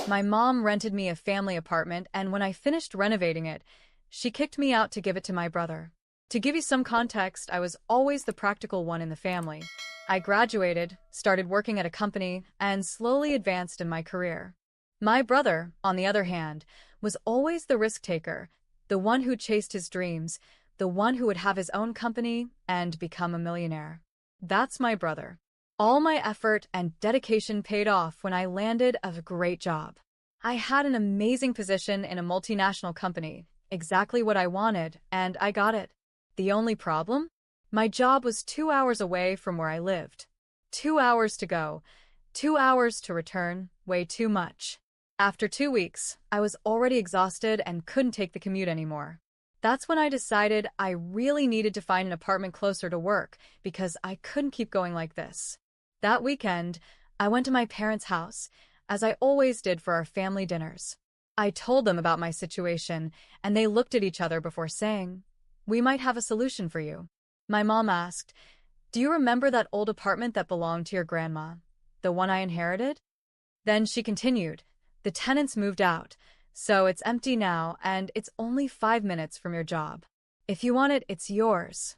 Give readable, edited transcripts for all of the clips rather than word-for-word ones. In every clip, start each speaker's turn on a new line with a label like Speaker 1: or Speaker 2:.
Speaker 1: My mom rented me a family apartment, and when I finished renovating it, she kicked me out to give it to my brother. To give you some context, I was always the practical one in the family. I graduated, started working at a company, and slowly advanced in my career. My brother, on the other hand, was always the risk taker, the one who chased his dreams, the one who would have his own company and become a millionaire. That's my brother. All my effort and dedication paid off when I landed a great job. I had an amazing position in a multinational company, exactly what I wanted, and I got it. The only problem? My job was 2 hours away from where I lived. 2 hours to go, 2 hours to return, way too much. After 2 weeks, I was already exhausted and couldn't take the commute anymore. That's when I decided I really needed to find an apartment closer to work because I couldn't keep going like this. That weekend, I went to my parents' house, as I always did for our family dinners. I told them about my situation, and they looked at each other before saying, "We might have a solution for you." My mom asked, "Do you remember that old apartment that belonged to your grandma, the one I inherited?" Then she continued, "The tenants moved out, so it's empty now, and it's only 5 minutes from your job. If you want it, it's yours."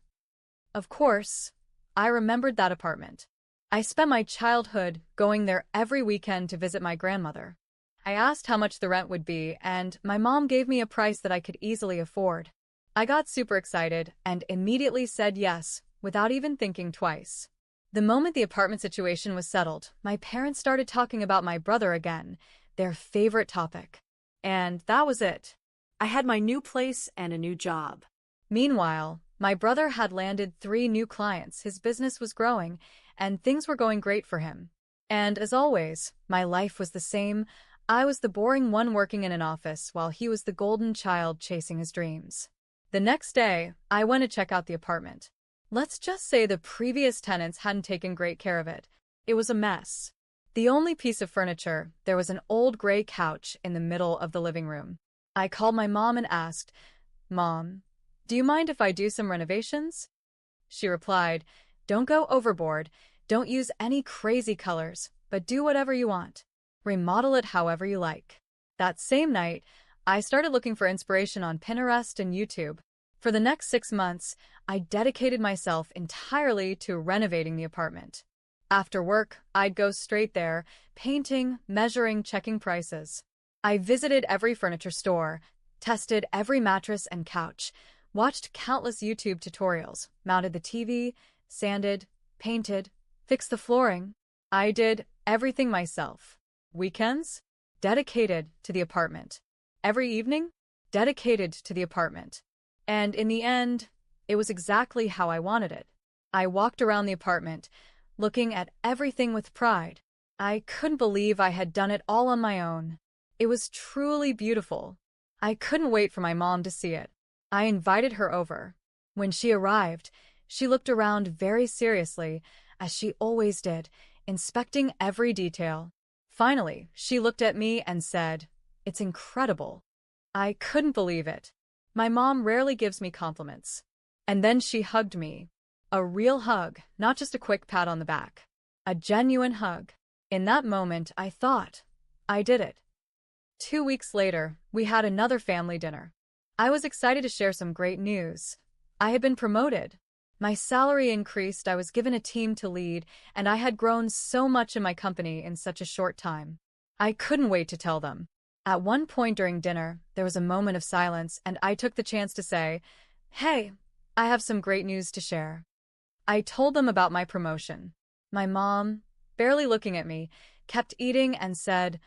Speaker 1: Of course, I remembered that apartment. I spent my childhood going there every weekend to visit my grandmother. I asked how much the rent would be, and my mom gave me a price that I could easily afford. I got super excited and immediately said yes, without even thinking twice. The moment the apartment situation was settled, my parents started talking about my brother again, their favorite topic. And that was it.
Speaker 2: I had my new place and a new job.
Speaker 1: Meanwhile, my brother had landed 3 new clients, his business was growing, and things were going great for him. And as always, my life was the same. I was the boring one working in an office while he was the golden child chasing his dreams. The next day, I went to check out the apartment. Let's just say the previous tenants hadn't taken great care of it. It was a mess. The only piece of furniture, there was an old gray couch in the middle of the living room. I called my mom and asked, "Mom, do you mind if I do some renovations?" She replied, "Don't go overboard, don't use any crazy colors, but do whatever you want. Remodel it however you like." That same night, I started looking for inspiration on Pinterest and YouTube. For the next 6 months, I dedicated myself entirely to renovating the apartment. After work, I'd go straight there, painting, measuring, checking prices. I visited every furniture store, tested every mattress and couch, watched countless YouTube tutorials, mounted the TV, sanded, painted, fixed the flooring. I did everything myself. Weekends? Dedicated to the apartment. Every evening? Dedicated to the apartment. And in the end, it was exactly how I wanted it. I walked around the apartment, looking at everything with pride. I couldn't believe I had done it all on my own. It was truly beautiful. I couldn't wait for my mom to see it. I invited her over. When she arrived, she looked around very seriously, as she always did, inspecting every detail. Finally, she looked at me and said, "It's incredible." I couldn't believe it. My mom rarely gives me compliments. And then she hugged me. A real hug, not just a quick pat on the back. A genuine hug. In that moment, I thought, I did it. 2 weeks later, we had another family dinner. I was excited to share some great news. I had been promoted. My salary increased, I was given a team to lead, and I had grown so much in my company in such a short time. I couldn't wait to tell them. At one point during dinner, there was a moment of silence, and I took the chance to say, "Hey, I have some great news to share." I told them about my promotion. My mom, barely looking at me, kept eating and said,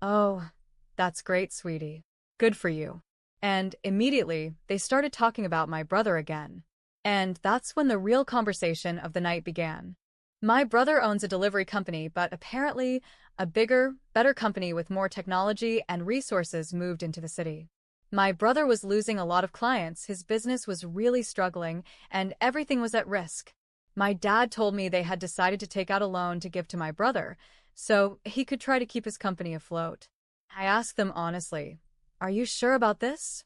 Speaker 1: "Oh, that's great, sweetie. Good for you." And immediately, they started talking about my brother again. And that's when the real conversation of the night began. My brother owns a delivery company, but apparently a bigger, better company with more technology and resources moved into the city. My brother was losing a lot of clients, his business was really struggling, and everything was at risk. My dad told me they had decided to take out a loan to give to my brother, so he could try to keep his company afloat. I asked them honestly, "Are you sure about this?"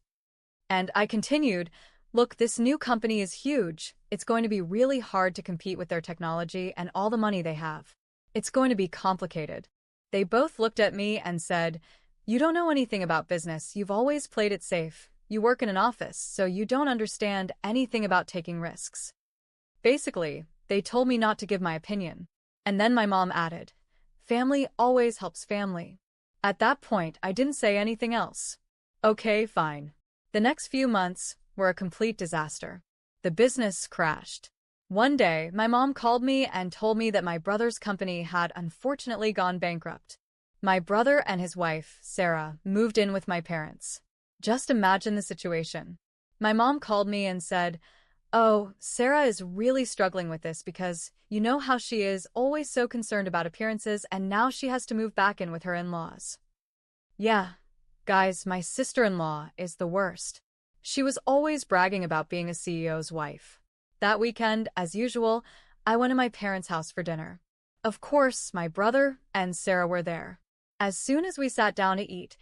Speaker 1: And I continued, "Look, this new company is huge. It's going to be really hard to compete with their technology and all the money they have. It's going to be complicated. They both looked at me and said, "You don't know anything about business. You've always played it safe. You work in an office, so you don't understand anything about taking risks." Basically, they told me not to give my opinion. And then my mom added, "Family always helps family." At that point, I didn't say anything else. Okay, fine. The next few months were a complete disaster. The business crashed. One day, my mom called me and told me that my brother's company had unfortunately gone bankrupt. My brother and his wife, Sarah, moved in with my parents. Just imagine the situation. My mom called me and said, "Oh, Sarah is really struggling with this because you know how she is always so concerned about appearances and now she has to move back in with her in-laws." Yeah, guys, my sister-in-law is the worst. She was always bragging about being a CEO's wife. That weekend, as usual, I went to my parents' house for dinner. Of course, my brother and Sarah were there. As soon as we sat down to eat,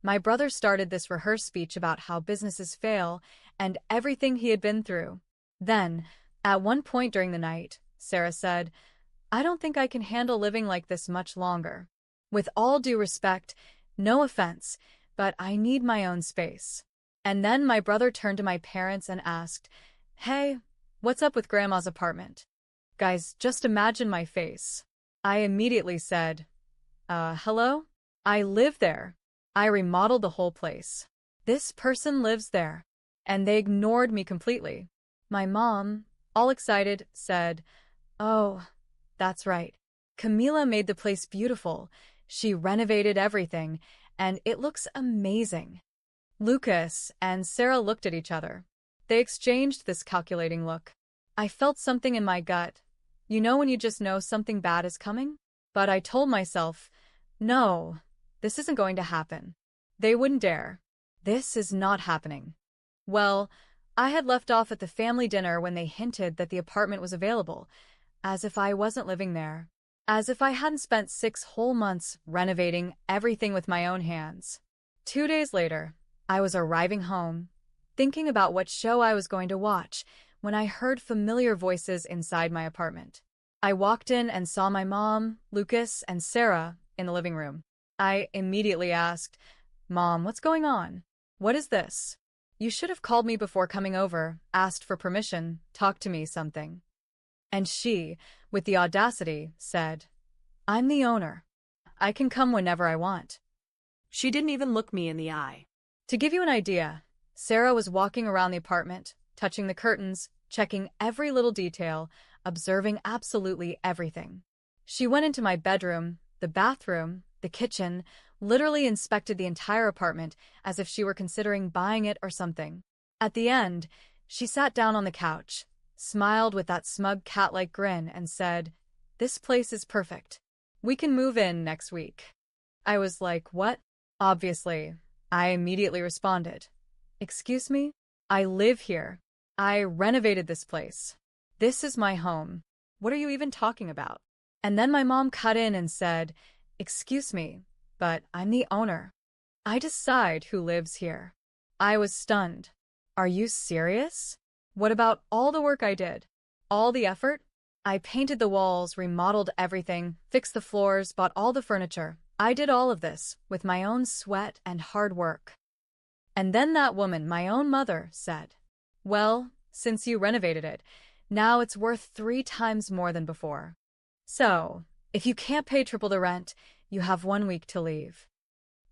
Speaker 1: my brother started this rehearsed speech about how businesses fail and everything he had been through. Then, at one point during the night, Sarah said, "I don't think I can handle living like this much longer. With all due respect, no offense, but I need my own space." And then my brother turned to my parents and asked, "Hey, what's up with Grandma's apartment?" Guys, just imagine my face. I immediately said, hello? I live there. I remodeled the whole place. This person lives there." And they ignored me completely. My mom, all excited, said, "Oh, that's right. Camila made the place beautiful. She renovated everything, and it looks amazing." Lucas and Sarah looked at each other. They exchanged this calculating look. I felt something in my gut. You know when you just know something bad is coming? But I told myself, no, this isn't going to happen. They wouldn't dare. This is not happening. Well, I had left off at the family dinner when they hinted that the apartment was available, as if I wasn't living there. As if I hadn't spent 6 whole months renovating everything with my own hands. 2 days later, I was arriving home, thinking about what show I was going to watch, when I heard familiar voices inside my apartment. I walked in and saw my mom, Lucas, and Sarah in the living room. I immediately asked, "Mom, what's going on? What is this? You should have called me before coming over, asked for permission, talked to me something." And she, with the audacity, said, "I'm the owner. I can come whenever I want."
Speaker 2: She didn't even look me in the eye.
Speaker 1: To give you an idea, Sarah was walking around the apartment, touching the curtains, checking every little detail, observing absolutely everything. She went into my bedroom, the bathroom, the kitchen, literally inspected the entire apartment as if she were considering buying it or something. At the end, she sat down on the couch, smiled with that smug cat-like grin, and said, "This place is perfect. We can move in next week." I was like, "What?" Obviously, I immediately responded, "Excuse me? I live here. I renovated this place. This is my home. What are you even talking about?" And then my mom cut in and said, "Excuse me, but I'm the owner. I decide who lives here." I was stunned. Are you serious? What about all the work I did? All the effort? I painted the walls, remodeled everything, fixed the floors, bought all the furniture. I did all of this with my own sweat and hard work. And then that woman, my own mother, said, "Well, since you renovated it, now it's worth 3 times more than before. So, if you can't pay triple the rent, you have 1 week to leave."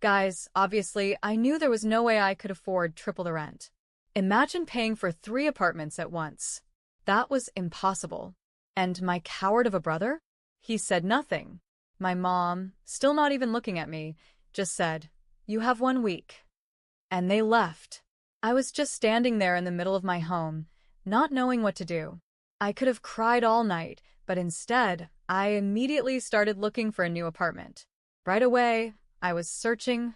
Speaker 1: Guys, obviously, I knew there was no way I could afford triple the rent. Imagine paying for 3 apartments at once. That was impossible. And my coward of a brother? He said nothing. My mom, still not even looking at me, just said, "You have 1 week." And they left. I was just standing there in the middle of my home, not knowing what to do. I could have cried all night, but instead, I immediately started looking for a new apartment. Right away, I was searching.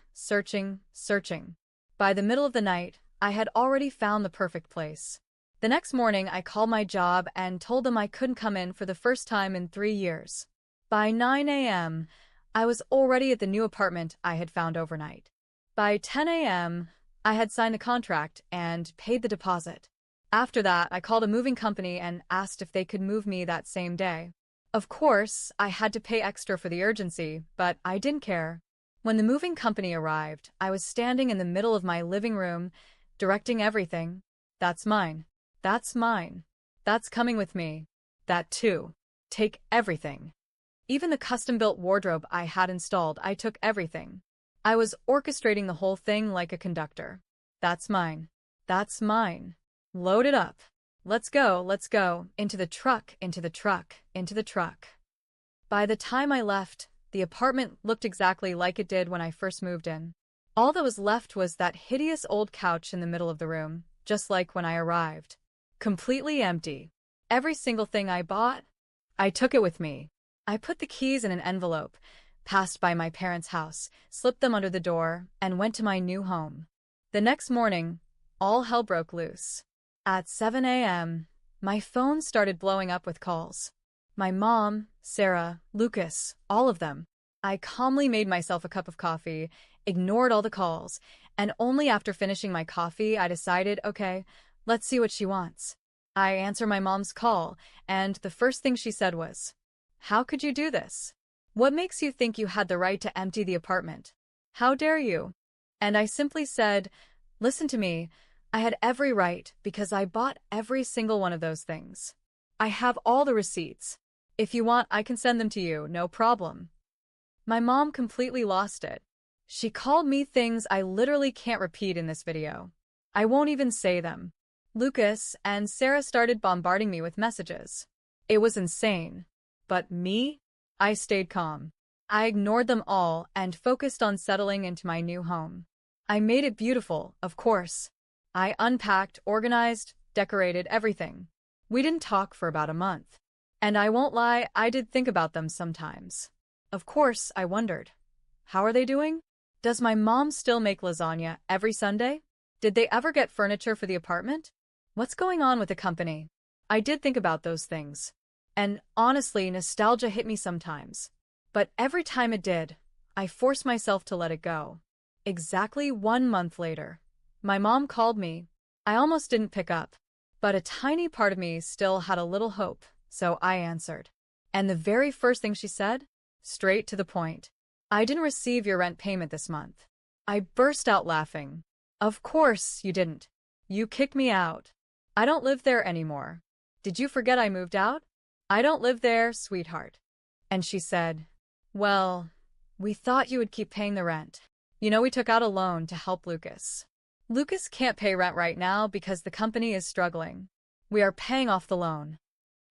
Speaker 1: By the middle of the night, I had already found the perfect place. The next morning, I called my job and told them I couldn't come in for the first time in 3 years. By 9 a.m., I was already at the new apartment I had found overnight. By 10 a.m., I had signed the contract and paid the deposit. After that, I called a moving company and asked if they could move me that same day. Of course, I had to pay extra for the urgency, but I didn't care. When the moving company arrived, I was standing in the middle of my living room, directing everything. That's mine. That's mine. That's coming with me. That too. Take everything. Even the custom-built wardrobe I had installed, I took everything. I was orchestrating the whole thing like a conductor. That's mine. That's mine. Load it up. Let's go, into the truck, into the truck, into the truck. By the time I left, the apartment looked exactly like it did when I first moved in. All that was left was that hideous old couch in the middle of the room, just like when I arrived. Completely empty. Every single thing I bought, I took it with me. I put the keys in an envelope, passed by my parents' house, slipped them under the door, and went to my new home. The next morning, all hell broke loose. At 7 a.m., my phone started blowing up with calls. My mom, Sarah, Lucas, all of them. I calmly made myself a cup of coffee, ignored all the calls, and only after finishing my coffee I decided, okay, let's see what she wants. I answer my mom's call, and the first thing she said was, "How could you do this? What makes you think you had the right to empty the apartment? How dare you?" And I simply said, "Listen to me. I had every right because I bought every single one of those things. I have all the receipts. If you want, I can send them to you, no problem." My mom completely lost it. She called me things I literally can't repeat in this video. I won't even say them. Lucas and Sarah started bombarding me with messages. It was insane. But me? I stayed calm. I ignored them all and focused on settling into my new home. I made it beautiful, of course. I unpacked, organized, decorated everything. We didn't talk for about a month. And I won't lie, I did think about them sometimes. Of course, I wondered. How are they doing? Does my mom still make lasagna every Sunday? Did they ever get furniture for the apartment? What's going on with the company? I did think about those things. And honestly, nostalgia hit me sometimes. But every time it did, I forced myself to let it go. Exactly 1 month later, my mom called me. I almost didn't pick up, but a tiny part of me still had a little hope, so I answered. And the very first thing she said? Straight to the point. "I didn't receive your rent payment this month." I burst out laughing. "Of course you didn't. You kicked me out. I don't live there anymore. Did you forget I moved out? I don't live there, sweetheart." And she said, "Well, we thought you would keep paying the rent. You know, we took out a loan to help Lucas. Lucas can't pay rent right now because the company is struggling. We are paying off the loan.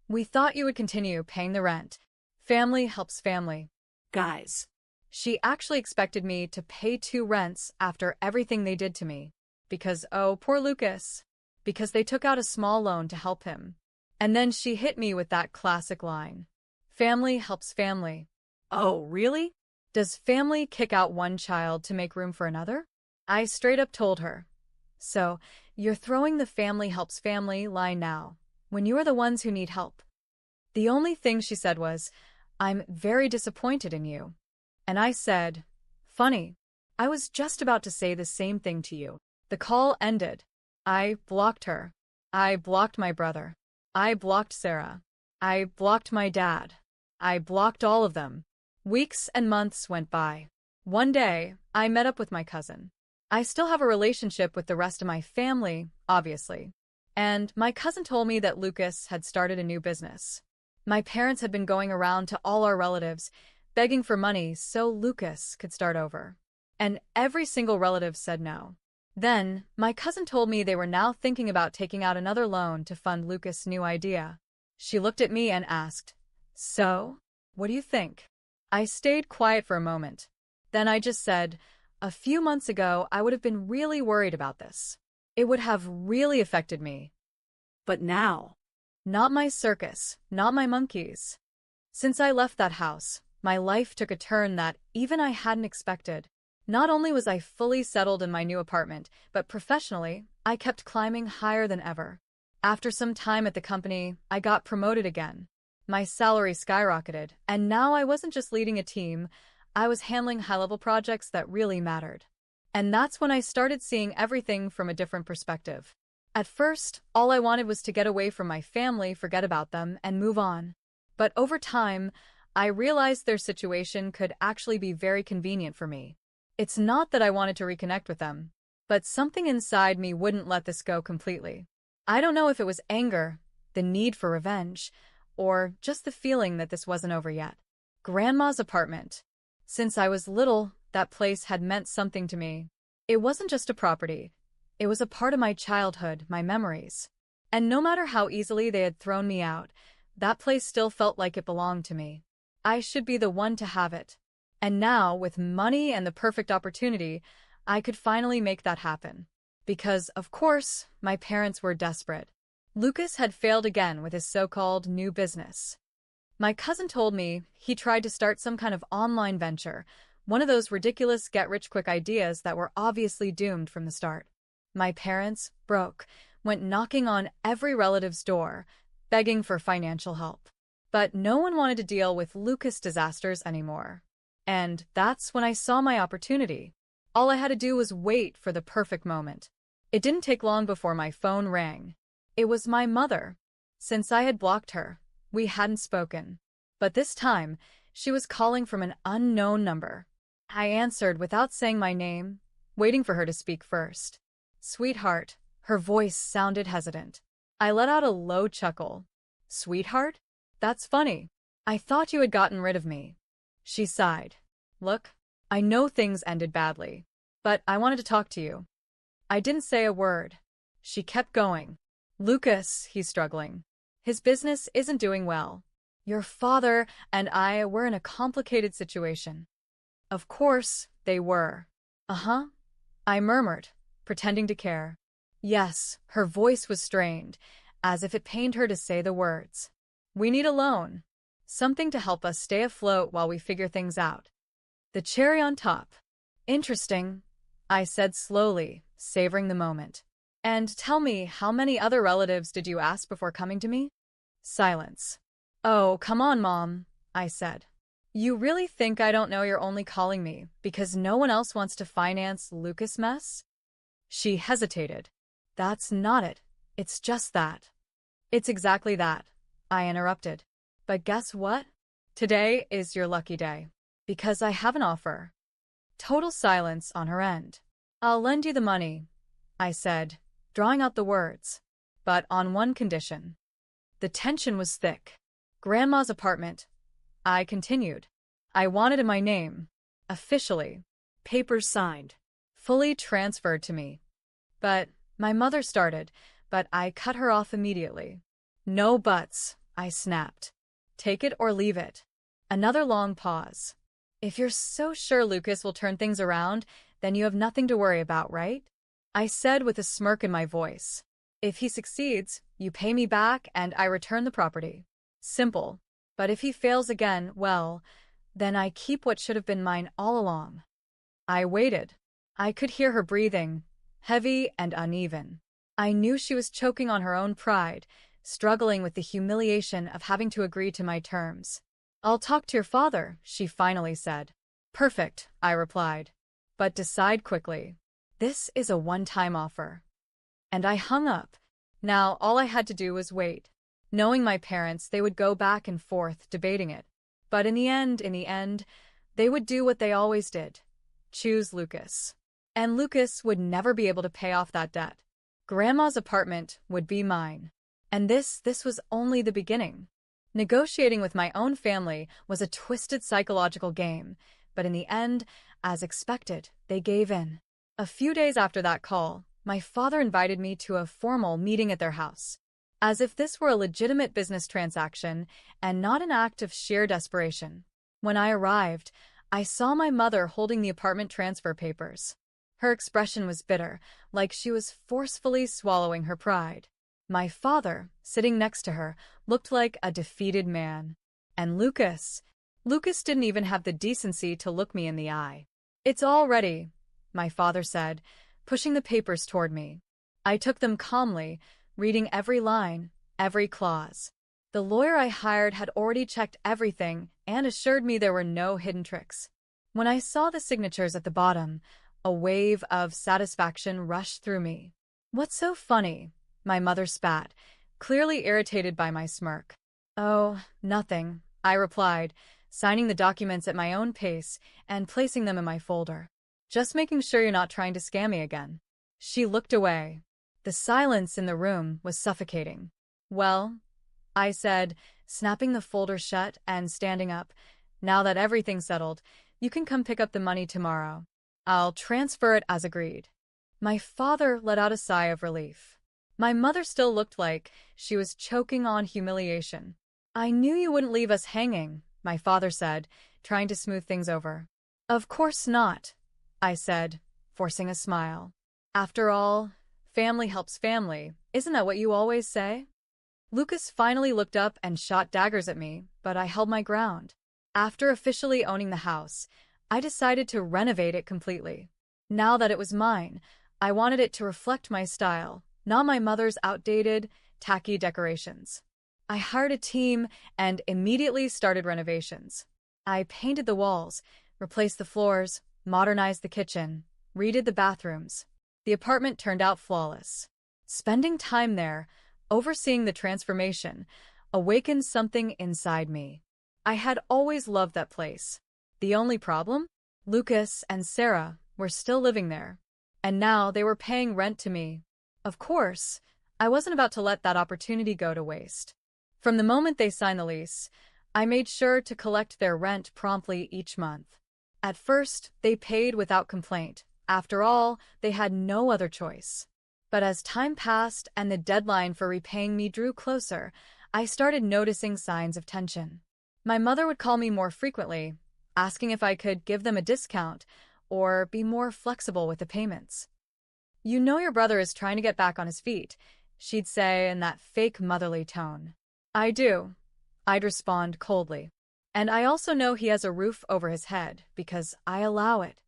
Speaker 1: We thought you would continue paying the rent. Family helps family."
Speaker 2: Guys.
Speaker 1: She actually expected me to pay 2 rents after everything they did to me. Because, oh, poor Lucas. Because they took out a small loan to help him. And then she hit me with that classic line. Family helps family.
Speaker 2: Oh, really?
Speaker 1: Does family kick out one child to make room for another? I straight up told her. So, you're throwing the family helps family line now, when you are the ones who need help. The only thing she said was, "I'm very disappointed in you." And I said, "Funny. I was just about to say the same thing to you." The call ended. I blocked her. I blocked my brother. I blocked Sarah. I blocked my dad. I blocked all of them. Weeks and months went by. One day, I met up with my cousin. I still have a relationship with the rest of my family, obviously. And my cousin told me that Lucas had started a new business. My parents had been going around to all our relatives, begging for money so Lucas could start over. And every single relative said no. Then, my cousin told me they were now thinking about taking out another loan to fund Lucas' new idea. She looked at me and asked, "So, what do you think?" I stayed quiet for a moment. Then I just said, "A few months ago, I would have been really worried about this. It would have really affected me.
Speaker 2: But now,
Speaker 1: Not my circus, not my monkeys." Since I left that house, my life took a turn that even I hadn't expected. Not only was I fully settled in my new apartment, but professionally, I kept climbing higher than ever. After some time at the company, I got promoted again. My salary skyrocketed, and now I wasn't just leading a team, I was handling high-level projects that really mattered. And that's when I started seeing everything from a different perspective. At first, all I wanted was to get away from my family, forget about them, and move on. But over time, I realized their situation could actually be very convenient for me. It's not that I wanted to reconnect with them, but something inside me wouldn't let this go completely. I don't know if it was anger, the need for revenge, or just the feeling that this wasn't over yet. Grandma's apartment. Since I was little, that place had meant something to me. It wasn't just a property. It was a part of my childhood, my memories. And no matter how easily they had thrown me out, that place still felt like it belonged to me. I should be the one to have it. And now, with money and the perfect opportunity, I could finally make that happen. Because, of course, my parents were desperate. Lucas had failed again with his so-called new business. My cousin told me he tried to start some kind of online venture, one of those ridiculous get-rich-quick ideas that were obviously doomed from the start. My parents, broke, went knocking on every relative's door, begging for financial help. But no one wanted to deal with Lucas disasters anymore. And that's when I saw my opportunity. All I had to do was wait for the perfect moment. It didn't take long before my phone rang. It was my mother. Since I had blocked her, we hadn't spoken. But this time, she was calling from an unknown number. I answered without saying my name, waiting for her to speak first. Sweetheart, her voice sounded hesitant. I let out a low chuckle. Sweetheart? That's funny. I thought you had gotten rid of me. She sighed. Look, I know things ended badly, but I wanted to talk to you. I didn't say a word. She kept going. Lucas, he's struggling. His business isn't doing well. Your father and I were in a complicated situation. Of course, they were. Uh-huh, I murmured, pretending to care. Yes, her voice was strained, as if it pained her to say the words. We need a loan. Something to help us stay afloat while we figure things out. The cherry on top. Interesting, I said slowly, savoring the moment. And tell me, how many other relatives did you ask before coming to me? Silence. Oh, come on, Mom, I said. You really think I don't know you're only calling me because no one else wants to finance Lucas' mess? She hesitated. That's not it. It's just that. It's exactly that, I interrupted. But guess what? Today is your lucky day. Because I have an offer. Total silence on her end. I'll lend you the money, I said, drawing out the words. But on one condition. The tension was thick. Grandma's apartment. I continued. I wanted in my name. Officially.
Speaker 2: Papers signed.
Speaker 1: Fully transferred to me. But my mother started, but I cut her off immediately. No buts, I snapped. Take it or leave it. Another long pause. If you're so sure Lucas will turn things around, then you have nothing to worry about, right? I said with a smirk in my voice. If he succeeds, you pay me back and I return the property. Simple. But if he fails again, well, then I keep what should have been mine all along. I waited. I could hear her breathing, heavy and uneven. I knew she was choking on her own pride, struggling with the humiliation of having to agree to my terms. I'll talk to your father, she finally said. Perfect, I replied. But decide quickly. This is a one-time offer. And I hung up. Now all I had to do was wait. Knowing my parents, they would go back and forth, debating it. But in the end, they would do what they always did. Choose Lucas. And Lucas would never be able to pay off that debt. Grandma's apartment would be mine. And this was only the beginning. Negotiating with my own family was a twisted psychological game, but in the end, as expected, they gave in. A few days after that call, my father invited me to a formal meeting at their house, as if this were a legitimate business transaction and not an act of sheer desperation. When I arrived, I saw my mother holding the apartment transfer papers. Her expression was bitter, like she was forcefully swallowing her pride. My father, sitting next to her, looked like a defeated man. And Lucas didn't even have the decency to look me in the eye. It's all ready, my father said, pushing the papers toward me. I took them calmly, reading every line, every clause. The lawyer I hired had already checked everything and assured me there were no hidden tricks. When I saw the signatures at the bottom, a wave of satisfaction rushed through me. What's so funny? My mother spat, clearly irritated by my smirk. Oh, nothing, I replied, signing the documents at my own pace and placing them in my folder. Just making sure you're not trying to scam me again. She looked away. The silence in the room was suffocating. Well, I said, snapping the folder shut and standing up. Now that everything's settled, you can come pick up the money tomorrow. I'll transfer it as agreed. My father let out a sigh of relief. My mother still looked like she was choking on humiliation. I knew you wouldn't leave us hanging, my father said, trying to smooth things over. Of course not, I said, forcing a smile. After all, family helps family, isn't that what you always say? Lucas finally looked up and shot daggers at me, but I held my ground. After officially owning the house, I decided to renovate it completely. Now that it was mine, I wanted it to reflect my style, not my mother's outdated, tacky decorations. I hired a team and immediately started renovations. I painted the walls, replaced the floors, modernized the kitchen, redid the bathrooms. The apartment turned out flawless. Spending time there, overseeing the transformation, awakened something inside me. I had always loved that place. The only problem? Lucas and Sarah were still living there, and now they were paying rent to me. Of course, I wasn't about to let that opportunity go to waste. From the moment they signed the lease, I made sure to collect their rent promptly each month. At first, they paid without complaint. After all, they had no other choice. But as time passed and the deadline for repaying me drew closer, I started noticing signs of tension. My mother would call me more frequently, asking if I could give them a discount or be more flexible with the payments. "You know your brother is trying to get back on his feet," she'd say in that fake motherly tone. "I do," I'd respond coldly. "And I also know he has a roof over his head because I allow it."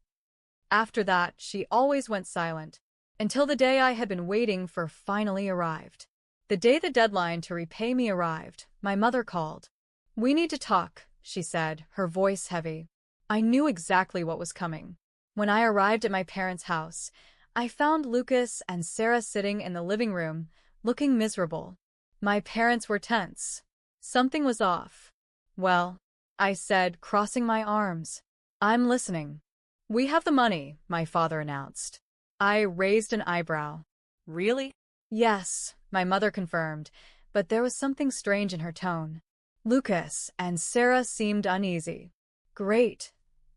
Speaker 1: After that, she always went silent, until the day I had been waiting for finally arrived. The day the deadline to repay me arrived, my mother called. "We need to talk," she said, her voice heavy. I knew exactly what was coming. When I arrived at my parents' house, I found Lucas and Sarah sitting in the living room, looking miserable. My parents were tense. Something was off. "Well," I said, crossing my arms. "I'm listening." "We have the money," my father announced. I raised an eyebrow.
Speaker 2: Really?
Speaker 1: "Yes," my mother confirmed, but there was something strange in her tone. Lucas and Sarah seemed uneasy. "Great,"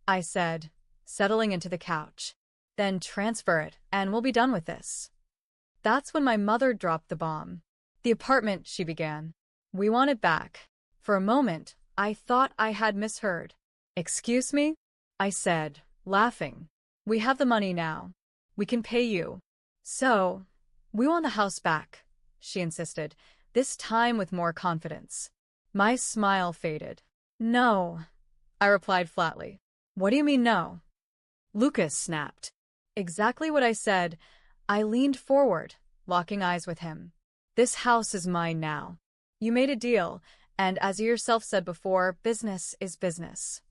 Speaker 1: I said, settling into the couch. "Then transfer it, and we'll be done with this." That's when my mother dropped the bomb. "The apartment," she began. "We want it back." For a moment, I thought I had misheard. "Excuse me?" I said, laughing. "We have the money now. We can pay you." "So, we want the house back," she insisted, this time with more confidence. My smile faded. "No," I replied flatly. "What do you mean no?"
Speaker 2: Lucas snapped.
Speaker 1: Exactly what I said. I leaned forward, locking eyes with him. "This house is mine now. You made a deal, and as you yourself said before, business is business."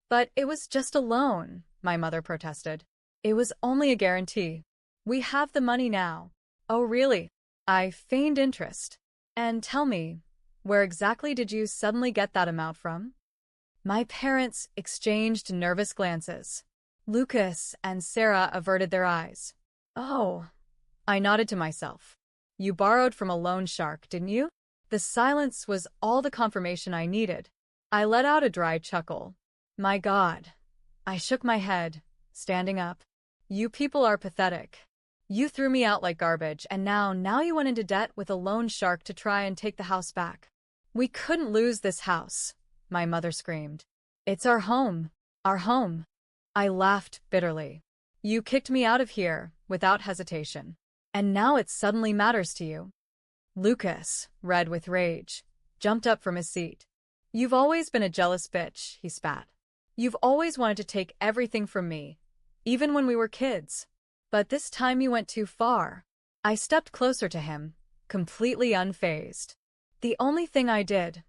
Speaker 1: "But it was just a loan," my mother protested. "It was only a guarantee. We have the money now." "Oh, really?" I feigned interest. "And tell me, where exactly did you suddenly get that amount from?" My parents exchanged nervous glances. Lucas and Sarah averted their eyes. "Oh," I nodded to myself. "You borrowed from a loan shark, didn't you?" The silence was all the confirmation I needed. I let out a dry chuckle. "My God." I shook my head, standing up. "You people are pathetic. You threw me out like garbage, and now you went into debt with a loan shark to try and take the house back." "We couldn't lose this house," my mother screamed. "It's our home. Our home." I laughed bitterly. "You kicked me out of here, without hesitation. And now it suddenly matters to you." Lucas, red with rage, jumped up from his seat. "You've always been a jealous bitch," he spat. "You've always wanted to take everything from me, even when we were kids. But this time you went too far." I stepped closer to him, completely unfazed. "The only thing I did,"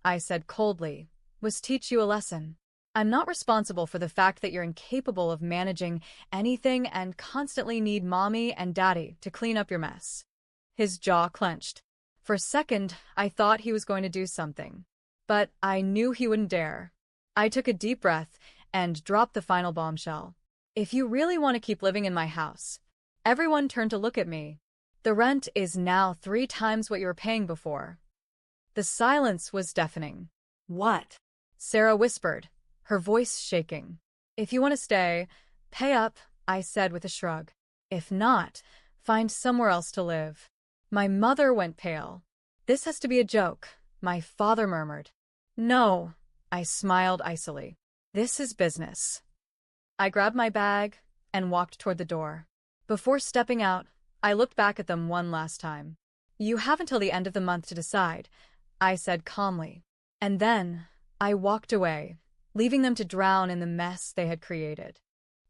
Speaker 1: I said coldly, "was teach you a lesson. I'm not responsible for the fact that you're incapable of managing anything and constantly need mommy and daddy to clean up your mess." His jaw clenched. For a second, I thought he was going to do something. But I knew he wouldn't dare. I took a deep breath and dropped the final bombshell. If you really want to keep living in my house. Everyone turned to look at me. The rent is now 3 times what you were paying before. The silence was deafening.
Speaker 2: What?
Speaker 1: Sarah whispered, her voice shaking. If you want to stay, pay up, I said with a shrug. If not, find somewhere else to live. My mother went pale. This has to be a joke, my father murmured. No, I smiled icily. This is business. I grabbed my bag and walked toward the door. Before stepping out, I looked back at them one last time. You have until the end of the month to decide, I said calmly. And then I walked away, leaving them to drown in the mess they had created.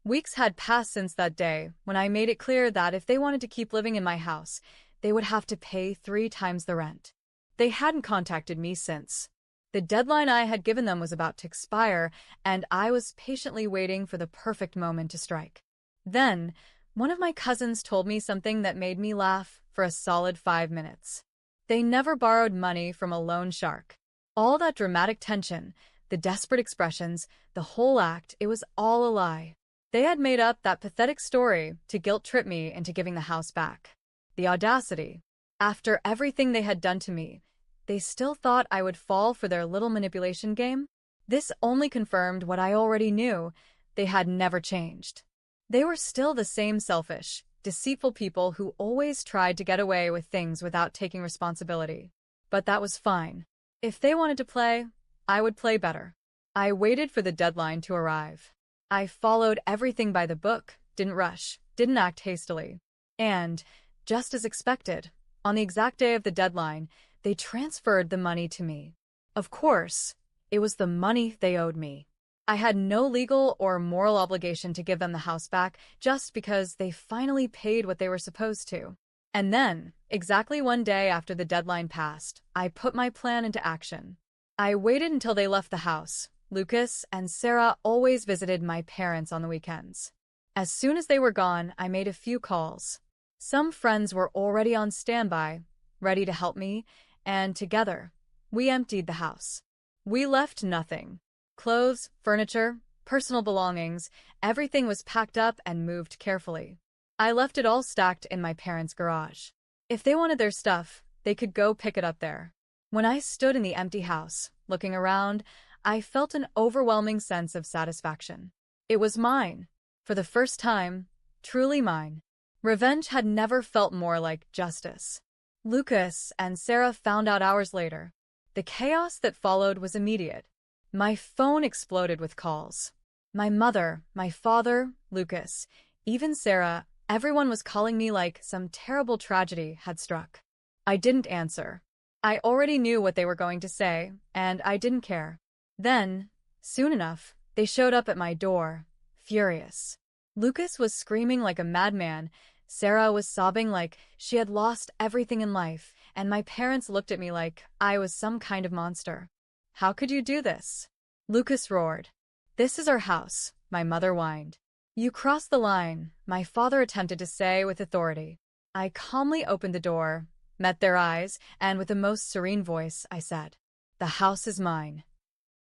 Speaker 1: Weeks had passed since that day when I made it clear that if they wanted to keep living in my house, they would have to pay 3 times the rent. They hadn't contacted me since. The deadline I had given them was about to expire, and I was patiently waiting for the perfect moment to strike. Then, one of my cousins told me something that made me laugh for a solid 5 minutes. They never borrowed money from a loan shark. All that dramatic tension, the desperate expressions, the whole act, it was all a lie. They had made up that pathetic story to guilt-trip me into giving the house back. The audacity. After everything they had done to me, they still thought I would fall for their little manipulation game? This only confirmed what I already knew. They had never changed. They were still the same selfish, deceitful people who always tried to get away with things without taking responsibility. But that was fine. If they wanted to play, I would play better. I waited for the deadline to arrive. I followed everything by the book, didn't rush, didn't act hastily. And, just as expected, on the exact day of the deadline, they transferred the money to me. Of course, it was the money they owed me. I had no legal or moral obligation to give them the house back just because they finally paid what they were supposed to. And then, exactly 1 day after the deadline passed, I put my plan into action. I waited until they left the house. Lucas and Sarah always visited my parents on the weekends. As soon as they were gone, I made a few calls. Some friends were already on standby, ready to help me, and together, we emptied the house. We left nothing. Clothes, furniture, personal belongings, everything was packed up and moved carefully. I left it all stacked in my parents' garage. If they wanted their stuff, they could go pick it up there. When I stood in the empty house, looking around, I felt an overwhelming sense of satisfaction. It was mine. For the first time, truly mine. Revenge had never felt more like justice. Lucas and Sarah found out hours later. The chaos that followed was immediate. My phone exploded with calls. My mother, my father, Lucas, even Sarah, everyone was calling me like some terrible tragedy had struck. I didn't answer. I already knew what they were going to say, and I didn't care. Then, soon enough, they showed up at my door, furious. Lucas was screaming like a madman. Sarah was sobbing like she had lost everything in life, and my parents looked at me like I was some kind of monster. How could you do this? Lucas roared. This is our house, my mother whined. You crossed the line, my father attempted to say with authority. I calmly opened the door, met their eyes, and with a most serene voice, I said, "The house is mine."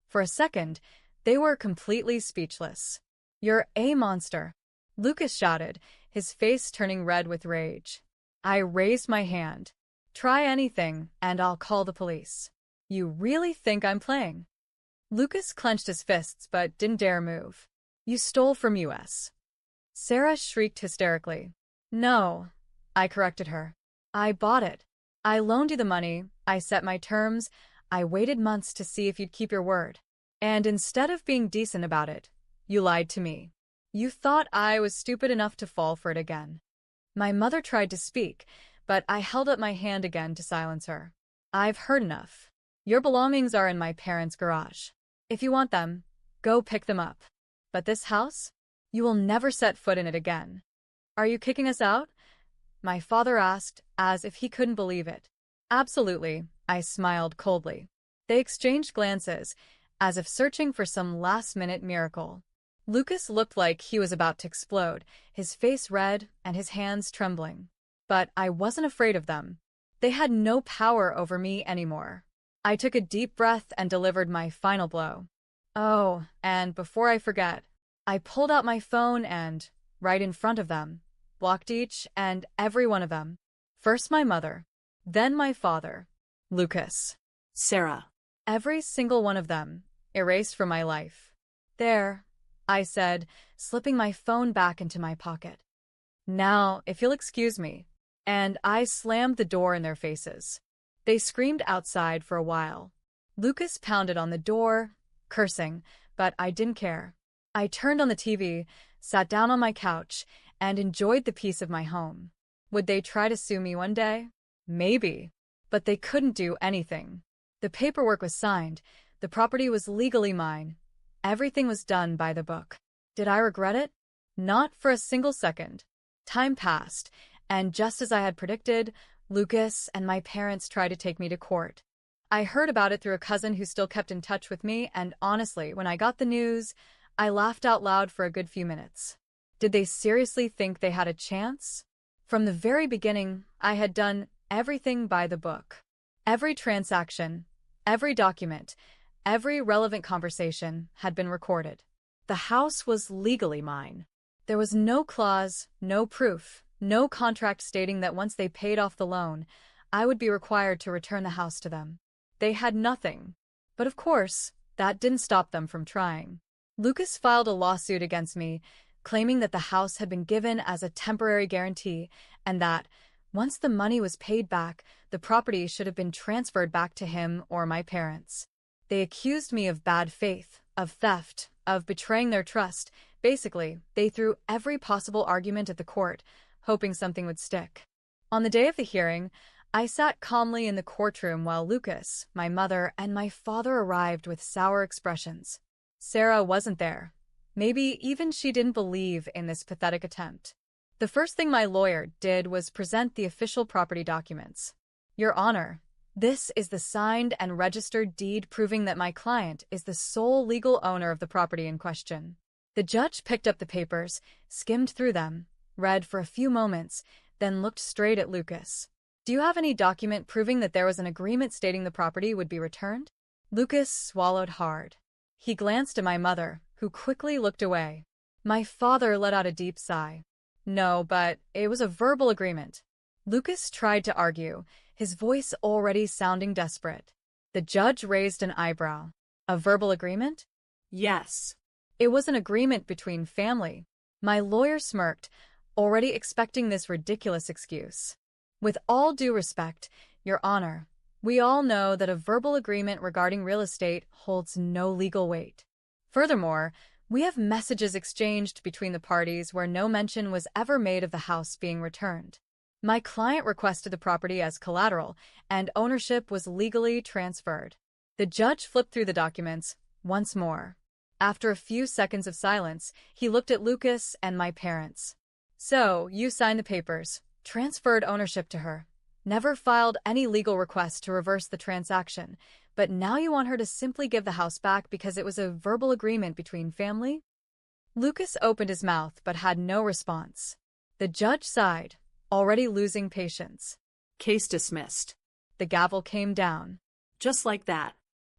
Speaker 1: For a second, they were completely speechless. You're a monster, Lucas shouted, his face turning red with rage. I raised my hand. Try anything, and I'll call the police. You really think I'm playing? Lucas clenched his fists but didn't dare move. You stole from us. Sarah shrieked hysterically. No, I corrected her. I bought it. I loaned you the money, I set my terms, I waited months to see if you'd keep your word. And instead of being decent about it, you lied to me. You thought I was stupid enough to fall for it again. My mother tried to speak, but I held up my hand again to silence her. I've heard enough. Your belongings are in my parents' garage. If you want them, go pick them up. But this house? You will never set foot in it again. Are you kicking us out? My father asked, as if he couldn't believe it. Absolutely, I smiled coldly. They exchanged glances, as if searching for some last-minute miracle. Lucas looked like he was about to explode, his face red and his hands trembling. But I wasn't afraid of them. They had no power over me anymore. I took a deep breath and delivered my final blow. Oh, and before I forget, I pulled out my phone and, right in front of them, blocked each and every one of them. First my mother, then my father, Lucas.
Speaker 2: Sarah.
Speaker 1: Every single one of them, erased from my life. There, I said, slipping my phone back into my pocket. Now, if you'll excuse me. And I slammed the door in their faces. They screamed outside for a while. Lucas pounded on the door, cursing, but I didn't care. I turned on the TV, sat down on my couch, and enjoyed the peace of my home. Would they try to sue me one day? Maybe. But they couldn't do anything. The paperwork was signed. The property was legally mine. Everything was done by the book. Did I regret it? Not for a single second. Time passed, and just as I had predicted, Lucas and my parents tried to take me to court. I heard about it through a cousin who still kept in touch with me, and honestly, when I got the news, I laughed out loud for a good few minutes. Did they seriously think they had a chance? From the very beginning, I had done everything by the book. Every transaction, every document, every relevant conversation had been recorded. The house was legally mine. There was no clause, no proof, no contract stating that once they paid off the loan, I would be required to return the house to them. They had nothing. But of course, that didn't stop them from trying. Lucas filed a lawsuit against me, claiming that the house had been given as a temporary guarantee and that, once the money was paid back, the property should have been transferred back to him or my parents. They accused me of bad faith, of theft, of betraying their trust. Basically, they threw every possible argument at the court, hoping something would stick. On the day of the hearing, I sat calmly in the courtroom while Lucas, my mother, and my father arrived with sour expressions. Sarah wasn't there. Maybe even she didn't believe in this pathetic attempt. The first thing my lawyer did was present the official property documents. Your Honor, this is the signed and registered deed proving that my client is the sole legal owner of the property in question. The judge picked up the papers, skimmed through them, read for a few moments, then looked straight at Lucas. Do you have any document proving that there was an agreement stating the property would be returned? Lucas swallowed hard. He glanced at my mother, who quickly looked away. My father let out a deep sigh. No, but it was a verbal agreement. Lucas tried to argue, his voice already sounding desperate. The judge raised an eyebrow. A verbal agreement?
Speaker 2: Yes.
Speaker 1: It was an agreement between family. My lawyer smirked, already expecting this ridiculous excuse. With all due respect, Your Honor, we all know that a verbal agreement regarding real estate holds no legal weight. Furthermore, we have messages exchanged between the parties where no mention was ever made of the house being returned. My client requested the property as collateral, and ownership was legally transferred. The judge flipped through the documents once more. After a few seconds of silence, he looked at Lucas and my parents. So, you signed the papers, transferred ownership to her, never filed any legal request to reverse the transaction, but now you want her to simply give the house back because it was a verbal agreement between family? Lucas opened his mouth but had no response. The judge sighed, already losing patience.
Speaker 2: Case dismissed.
Speaker 1: The gavel came down.
Speaker 2: Just like that.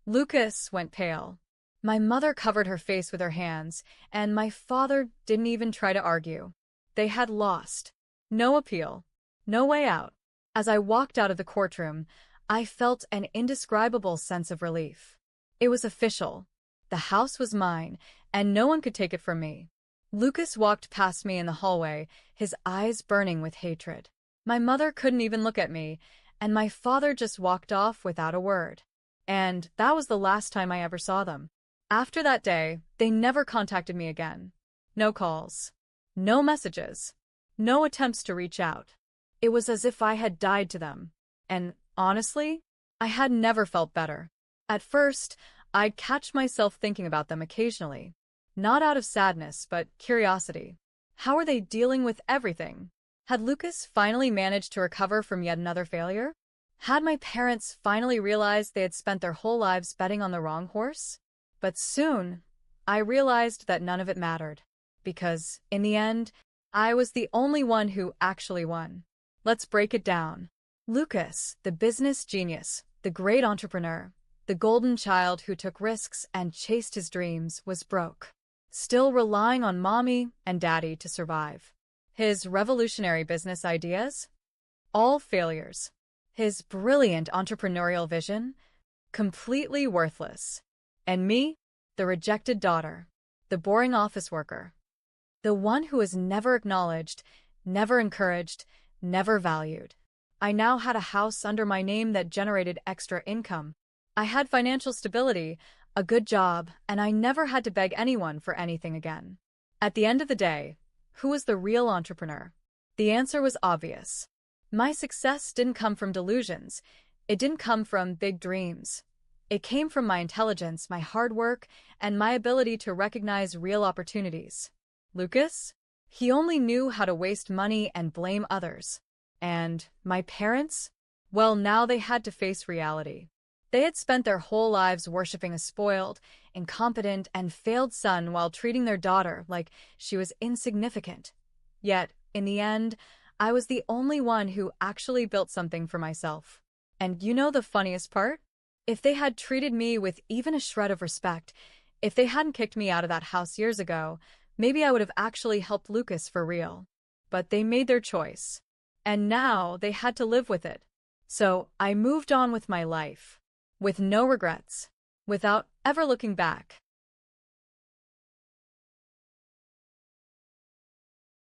Speaker 1: Lucas went pale. My mother covered her face with her hands, and my father didn't even try to argue. They had lost. No appeal. No way out. As I walked out of the courtroom, I felt an indescribable sense of relief. It was official. The house was mine, and no one could take it from me. Lucas walked past me in the hallway, his eyes burning with hatred. My mother couldn't even look at me, and my father just walked off without a word. And that was the last time I ever saw them. After that day, they never contacted me again. No calls. No messages. No attempts to reach out. It was as if I had died to them. And honestly, I had never felt better. At first, I'd catch myself thinking about them occasionally. Not out of sadness, but curiosity. How were they dealing with everything? Had Lucas finally managed to recover from yet another failure? Had my parents finally realized they had spent their whole lives betting on the wrong horse? But soon, I realized that none of it mattered. Because, in the end, I was the only one who actually won. Let's break it down. Lucas, the business genius, the great entrepreneur, the golden child who took risks and chased his dreams, was broke, still relying on mommy and daddy to survive. His revolutionary business ideas? All failures. His brilliant entrepreneurial vision? Completely worthless. And me? The rejected daughter. The boring office worker. The one who was never acknowledged, never encouraged, never valued. I now had a house under my name that generated extra income. I had financial stability, a good job, and I never had to beg anyone for anything again. At the end of the day, who was the real entrepreneur? The answer was obvious. My success didn't come from delusions. It didn't come from big dreams. It came from my intelligence, my hard work, and my ability to recognize real opportunities. Lucas? He only knew how to waste money and blame others. And my parents? Well, now they had to face reality. They had spent their whole lives worshiping a spoiled, incompetent, and failed son while treating their daughter like she was insignificant. Yet, in the end, I was the only one who actually built something for myself. And you know the funniest part? If they had treated me with even a shred of respect, if they hadn't kicked me out of that house years ago, maybe I would have actually helped Lucas for real. But they made their choice. And now they had to live with it. So I moved on with my life. With no regrets. Without ever looking back.